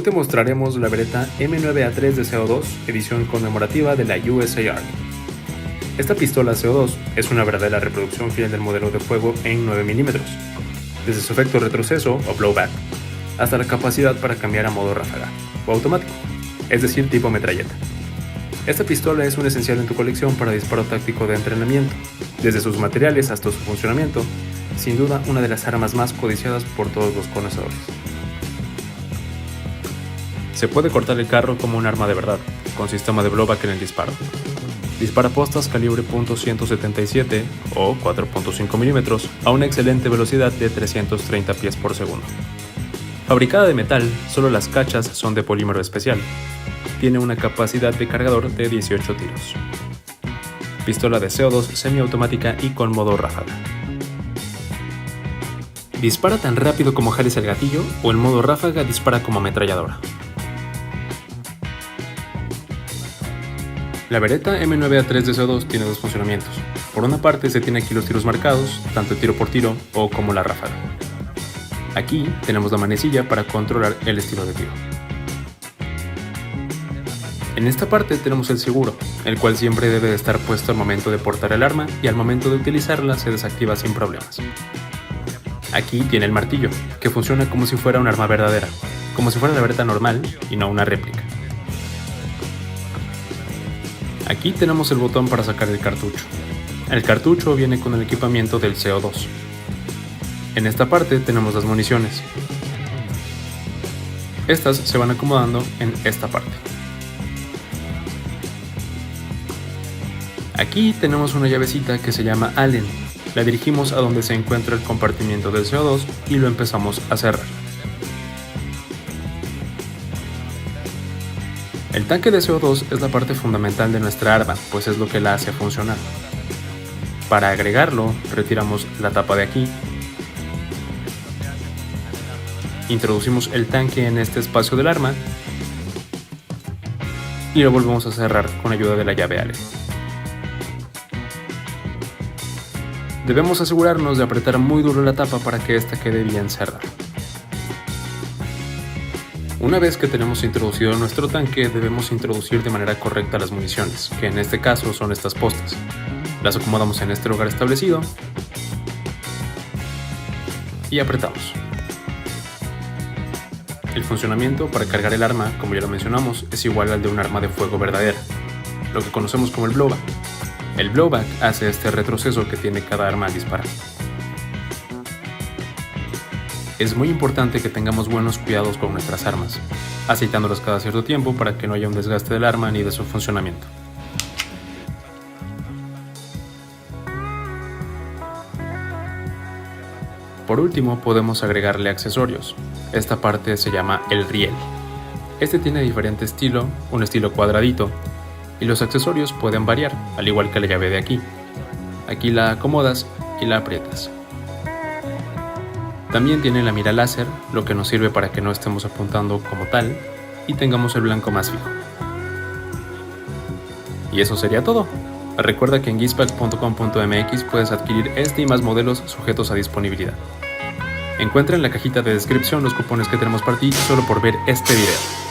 te mostraremos la Beretta M9A3 de CO2, edición conmemorativa de la USA Army. Esta pistola CO2 es una verdadera reproducción fiel del modelo de fuego en 9 mm, desde su efecto retroceso o blowback, hasta la capacidad para cambiar a modo ráfaga o automático, es decir, tipo metralleta. Esta pistola es un esencial en tu colección para disparo táctico de entrenamiento, desde sus materiales hasta su funcionamiento, sin duda una de las armas más codiciadas por todos los conocedores. Se puede cortar el carro como un arma de verdad, con sistema de blowback en el disparo. Dispara postas calibre .177 o 4.5 mm a una excelente velocidad de 330 pies por segundo. Fabricada de metal, solo las cachas son de polímero especial. Tiene una capacidad de cargador de 18 tiros. Pistola de CO2 semiautomática y con modo ráfaga. ¿Dispara tan rápido como jales el gatillo o el modo ráfaga dispara como ametralladora? La Beretta M9A3 de CO2 tiene dos funcionamientos. Por una parte se tiene aquí los tiros marcados, tanto tiro por tiro o como la ráfaga. Aquí tenemos la manecilla para controlar el estilo de tiro. En esta parte tenemos el seguro, el cual siempre debe de estar puesto al momento de portar el arma y al momento de utilizarla se desactiva sin problemas. Aquí tiene el martillo, que funciona como si fuera un arma verdadera, como si fuera la Beretta normal y no una réplica. Aquí tenemos el botón para sacar el cartucho. El cartucho viene con el equipamiento del CO2. En esta parte tenemos las municiones. Estas se van acomodando en esta parte. Aquí tenemos una llavecita que se llama Allen. La dirigimos a donde se encuentra el compartimiento del CO2 y lo empezamos a cerrar. El tanque de CO2 es la parte fundamental de nuestra arma, pues es lo que la hace funcionar. Para agregarlo, retiramos la tapa de aquí. Introducimos el tanque en este espacio del arma y lo volvemos a cerrar con ayuda de la llave Allen. Debemos asegurarnos de apretar muy duro la tapa para que ésta quede bien cerrada. Una vez que tenemos introducido nuestro tanque, debemos introducir de manera correcta las municiones, que en este caso son estas postas. Las acomodamos en este lugar establecido y apretamos. El funcionamiento para cargar el arma, como ya lo mencionamos, es igual al de un arma de fuego verdadera, lo que conocemos como el blowback. El blowback hace este retroceso que tiene cada arma al disparar. Es muy importante que tengamos buenos cuidados con nuestras armas, aceitándolas cada cierto tiempo para que no haya un desgaste del arma ni de su funcionamiento. Por último, podemos agregarle accesorios. Esta parte se llama el riel. Este tiene diferente estilo, un estilo cuadradito, y los accesorios pueden variar, al igual que la llave de aquí. Aquí la acomodas y la aprietas. También tiene la mira láser, lo que nos sirve para que no estemos apuntando como tal y tengamos el blanco más fijo. Y eso sería todo. Recuerda que en geekspack.com.mx puedes adquirir este y más modelos sujetos a disponibilidad. Encuentra en la cajita de descripción los cupones que tenemos para ti solo por ver este video.